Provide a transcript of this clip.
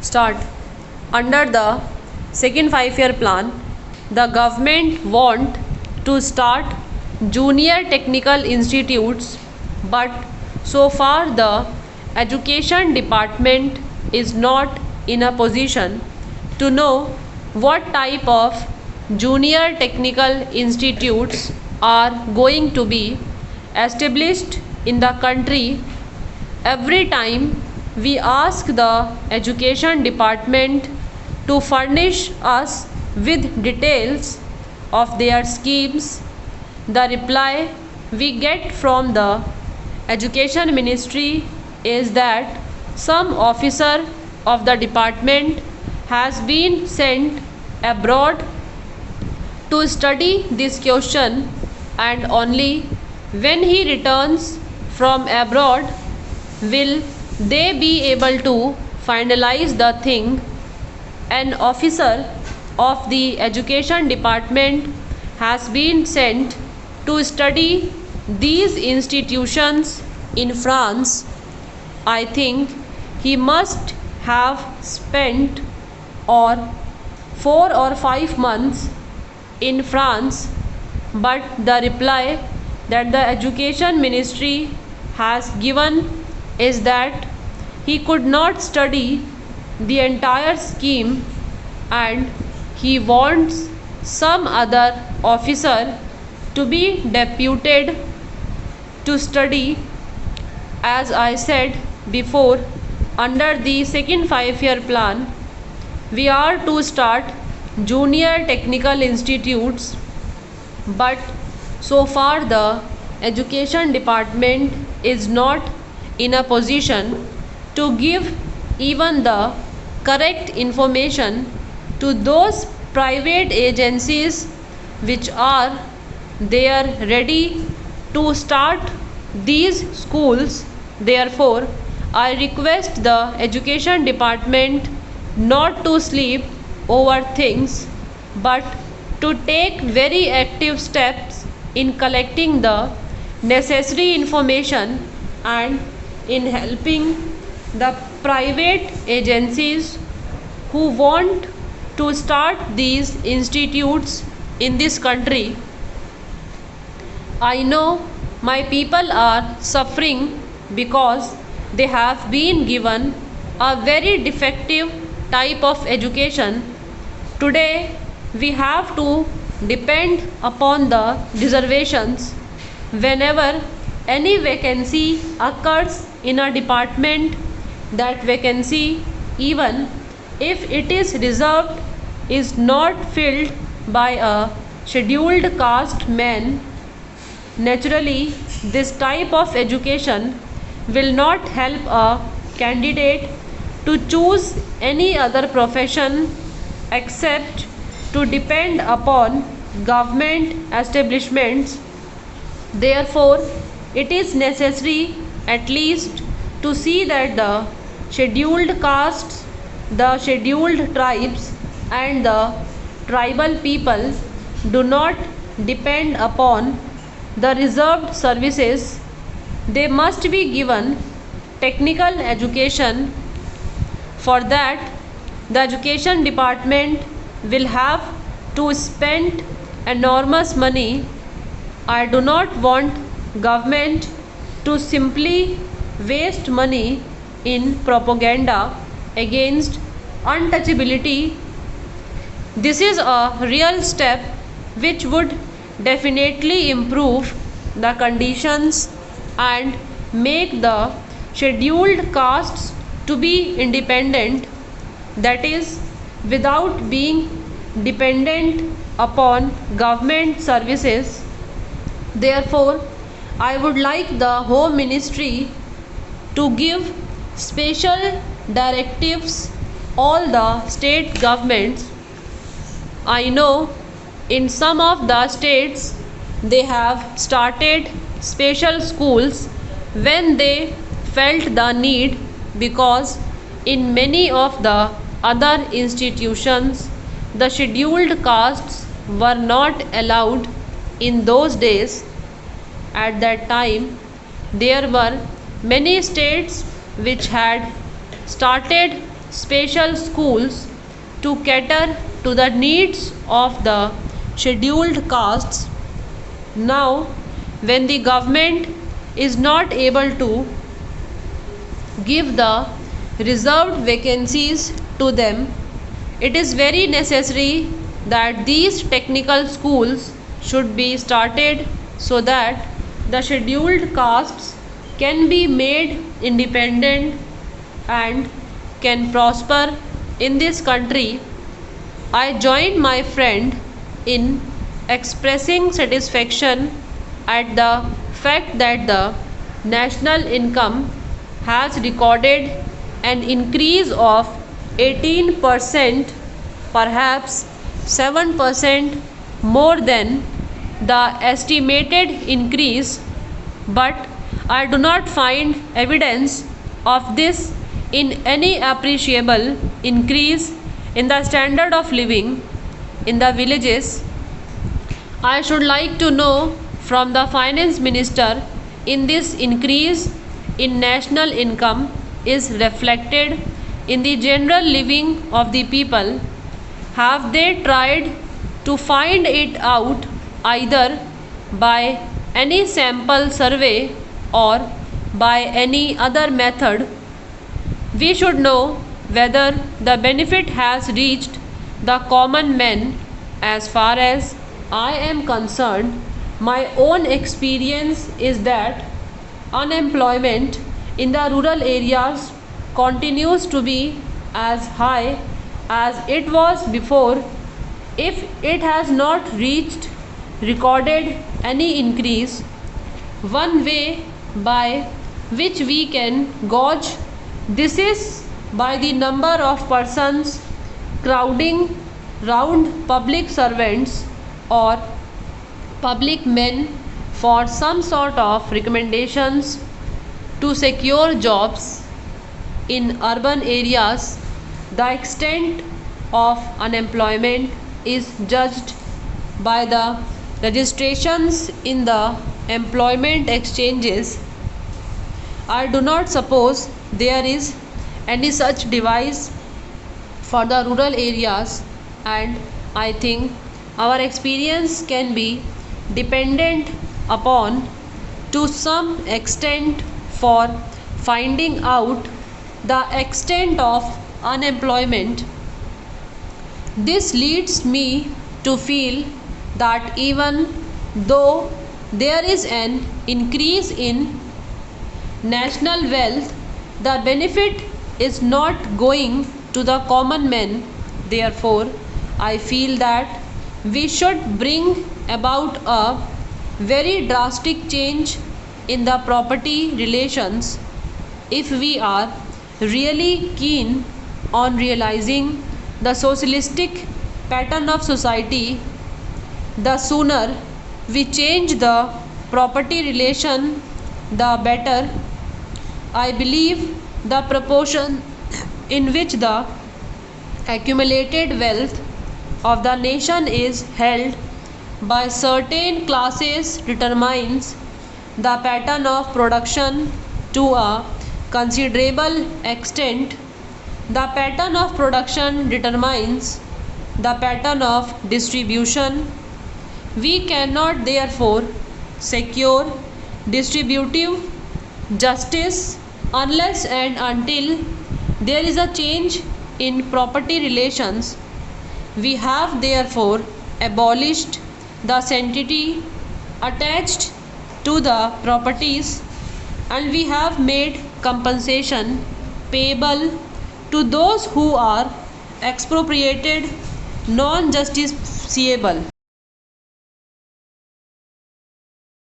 Start. Under the second 5-year plan, the government want to start junior technical institutes, but so far the education department is not in a position to know what type of junior technical institutes are going to be established in the country. Every time we ask the education department to furnish us with details of their schemes, the reply we get from the education ministry is that some officer of the department has been sent abroad to study this question, and only when he returns from abroad will they be able to finalize the thing. An officer of the education department has been sent to study these institutions in France. I think he must have spent or 4 or 5 months in France, but the reply that the education ministry has given is that he could not study the entire scheme and he wants some other officer to be deputed to study. As I said before, under the second 5-year plan, we are to start junior technical institutes, but so far the education department is not in a position to give even the correct information to those private agencies which are there ready to start these schools. Therefore, I request the education department not to sleep over things, but to take very active steps in collecting the necessary information and in helping the private agencies who want to start these institutes in this country. I know my people are suffering because they have been given a very defective type of education. Today we have to depend upon the reservations. Whenever any vacancy occurs in a department, that vacancy, even if it is reserved, is not filled by a scheduled caste man. Naturally, this type of education will not help a candidate to choose any other profession except to depend upon government establishments. Therefore, it is necessary at least to see that the scheduled castes, the scheduled tribes and the tribal people do not depend upon the reserved services. They must be given technical education. For that, the education department will have to spend enormous money. I do not want government to simply waste money in propaganda against untouchability. This is a real step which would definitely improve the conditions and make the scheduled castes to be independent, that is, without being dependent upon government services. Therefore, I would like the Home Ministry to give special directives all the state governments. I know in some of the states they have started special schools when they felt the need, because in many of the other institutions the scheduled castes were not allowed in those days. At that time, there were many states which had started special schools to cater to the needs of the scheduled castes. Now, when the government is not able to give the reserved vacancies to them, it is very necessary that these technical schools should be started so that the scheduled castes can be made independent and can prosper in this country. I join my friend in expressing satisfaction at the fact that the national income has recorded an increase of 18%, perhaps 7% more than the estimated increase, but I do not find evidence of this in any appreciable increase in the standard of living in the villages. I should like to know from the finance minister in this increase in national income is reflected in the general living of the people. Have they tried to find it out either by any sample survey or by any other method? We should know whether the benefit has reached the common man. As far as I am concerned, my own experience is that unemployment in the rural areas continues to be as high as it was before, if it has not reached recorded any increase. One way by which we can gauge this is by the number of persons crowding round public servants or public men for some sort of recommendations to secure jobs. In urban areas, the extent of unemployment is judged by the registrations in the employment exchanges. I do not suppose there is any such device for the rural areas, and I think our experience can be dependent upon to some extent for finding out the extent of unemployment. This leads me to feel that even though there is an increase in national wealth, the benefit is not going to the common man. Therefore, I feel that we should bring about a very drastic change in the property relations if we are really keen on realizing the socialistic pattern of society. The sooner we change the property relation, the better. I believe the proportion in which the accumulated wealth of the nation is held by certain classes determines the pattern of production to a considerable extent. The pattern of production determines the pattern of distribution. We cannot therefore secure distributive justice unless and until there is a change in property relations. We have therefore abolished the sanctity attached to the properties, and we have made compensation payable to those who are expropriated non-justiciable.